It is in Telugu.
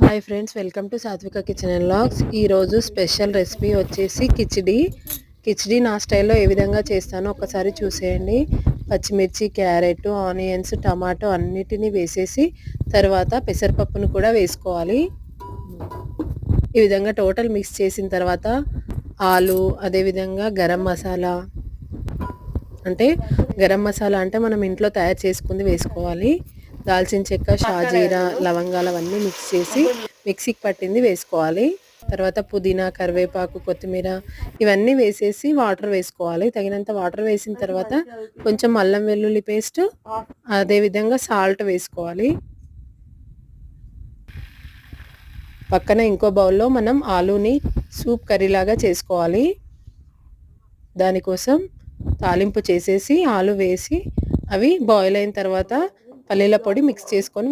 హాయ్ ఫ్రెండ్స్, వెల్కమ్ టు సాత్విక కిచెన్ అండ్ వ్లాగ్స్. ఈరోజు స్పెషల్ రెసిపీ వచ్చేసి కిచిడి నా స్టైల్లో ఏ విధంగా చేస్తానో ఒకసారి చూసేయండి. పచ్చిమిర్చి, క్యారెట్, ఆనియన్స్, టమాటో అన్నిటినీ వేసేసి తర్వాత పెసరపప్పును కూడా వేసుకోవాలి. ఈ విధంగా టోటల్ మిక్స్ చేసిన తర్వాత ఆలు, అదేవిధంగా గరం మసాలా అంటే మనం ఇంట్లో తయారు చేసుకుంది వేసుకోవాలి. దాల్చిన చెక్క, షాజీరా, లవంగాలు అవన్నీ మిక్స్ చేసి మిక్సీకి పట్టింది వేసుకోవాలి. తర్వాత పుదీనా, కరివేపాకు, కొత్తిమీర ఇవన్నీ వేసేసి వాటర్ వేసుకోవాలి. తగినంత వాటర్ వేసిన తర్వాత కొంచెం అల్లం వెల్లుల్లి పేస్ట్, అదేవిధంగా సాల్ట్ వేసుకోవాలి. పక్కన ఇంకో బౌల్లో మనం ఆలూని సూప్ కర్రీలాగా చేసుకోవాలి. దానికోసం తాలింపు చేసేసి ఆలు వేసి అవి బాయిల్ అయిన తర్వాత పల్లీల పొడి మిక్స్ చేసుకొని